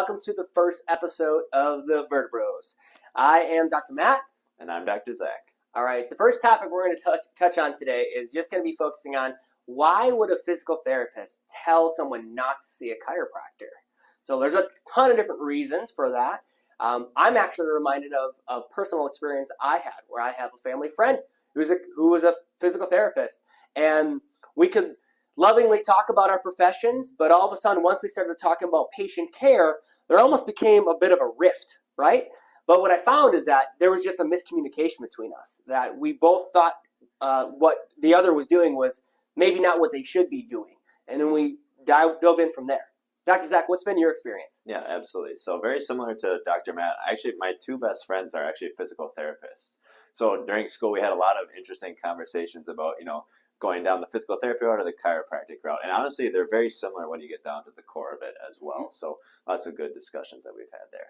welcome to the first episode of the Vertebros. I am Dr. Matt. And I'm Dr. Zach. All right, the first topic we're going to touch on today is just going to be focusing on why would a physical therapist tell someone not to see a chiropractor? So there's a ton of different reasons for that. I'm actually reminded of a personal experience I had where I have a family friend who was a physical therapist, and we could lovingly talk about our professions, but all of a sudden, once we started talking about patient care, there almost became a bit of a rift, right? But what I found is that there was just a miscommunication between us, that we both thought what the other was doing was maybe not what they should be doing. And then we dove in from there. Dr. Zach, what's been your experience? Yeah, absolutely. So very similar to Dr. Matt. Actually, my two best friends are actually physical therapists. So during school, we had a lot of interesting conversations about, going down the physical therapy route or the chiropractic route. And honestly, they're very similar when you get down to the core of it as well. So lots of good discussions that we've had there.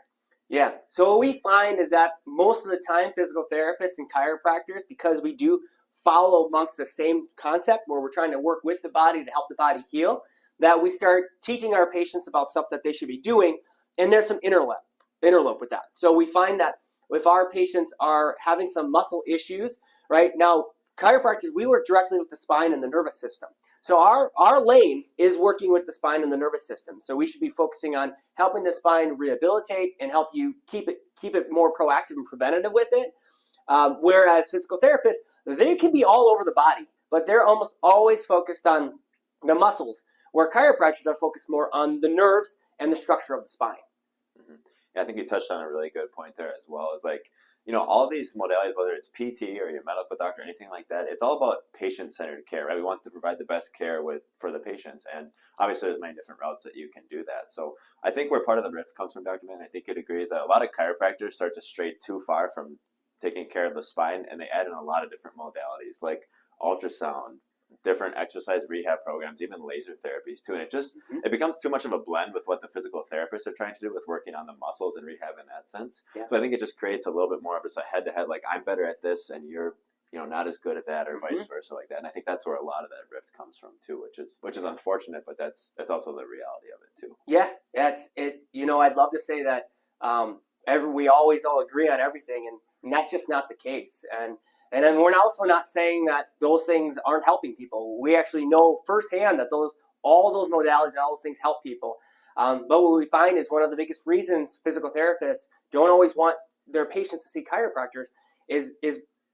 Yeah. So what we find is that most of the time, physical therapists and chiropractors, because we do follow amongst the same concept where we're trying to work with the body to help the body heal, that we start teaching our patients about stuff that they should be doing, and there's some interlope with that. So we find that if our patients are having some muscle issues, right now, chiropractors, we work directly with the spine and the nervous system. So our lane is working with the spine and the nervous system. So we should be focusing on helping the spine rehabilitate and help you keep it more proactive and preventative with it. Whereas physical therapists, they can be all over the body, but they're almost always focused on the muscles, where chiropractors are focused more on the nerves and the structure of the spine. Mm-hmm. Yeah, I think you touched on a really good point there as well. Is all these modalities, whether it's PT or your medical doctor, anything like that, it's all about patient-centered care, right? We want to provide the best care for the patients, and obviously there's many different routes that you can do that. So I think where part of the rift comes from, Dr. Mann, I think you'd agree, is that a lot of chiropractors start to stray too far from taking care of the spine, and they add in a lot of different modalities like ultrasound, different exercise rehab programs, even laser therapies too. And it becomes too much of a blend with what the physical therapists are trying to do with working on the muscles and rehab in that sense. Yeah. So I think it just creates a little bit more of just a head-to-head, like I'm better at this and you're not as good at that, or vice versa like that. And I think that's where a lot of that rift comes from too, which is unfortunate, but that's also the reality of it too. Yeah, that's it. I'd love to say that we always all agree on everything, and that's just not the case. And then we're also not saying that those things aren't helping people. We actually know firsthand that all those modalities and all those things help people. But what we find is one of the biggest reasons physical therapists don't always want their patients to see chiropractors is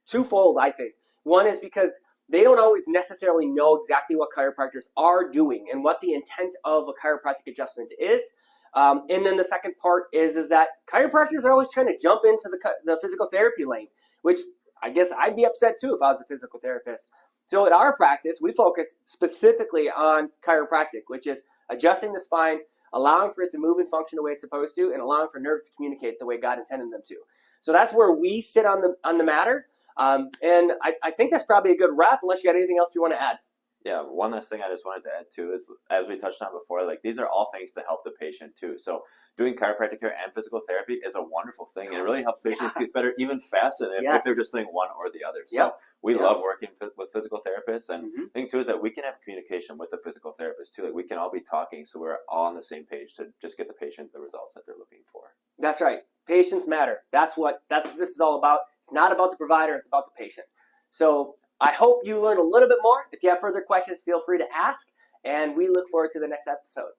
twofold, I think. One is because they don't always necessarily know exactly what chiropractors are doing and what the intent of a chiropractic adjustment is. And then the second part is that chiropractors are always trying to jump into the physical therapy lane, which I guess I'd be upset too if I was a physical therapist. So at our practice, we focus specifically on chiropractic, which is adjusting the spine, allowing for it to move and function the way it's supposed to, and allowing for nerves to communicate the way God intended them to. So that's where we sit on the matter. And I think that's probably a good wrap, unless you got anything else you want to add. Yeah, one last thing I just wanted to add too is, as we touched on before, these are all things to help the patient too. So doing chiropractic care and physical therapy is a wonderful thing, and it really helps patients get better even faster than if they're just doing one or the other. So we love working with physical therapists, and the thing too is that we can have communication with the physical therapist too. We can all be talking, so we're all on the same page to just get the patient the results that they're looking for. That's right. Patients matter. That's what this is all about. It's not about the provider, it's about the patient. So I hope you learned a little bit more. If you have further questions, feel free to ask, and we look forward to the next episode.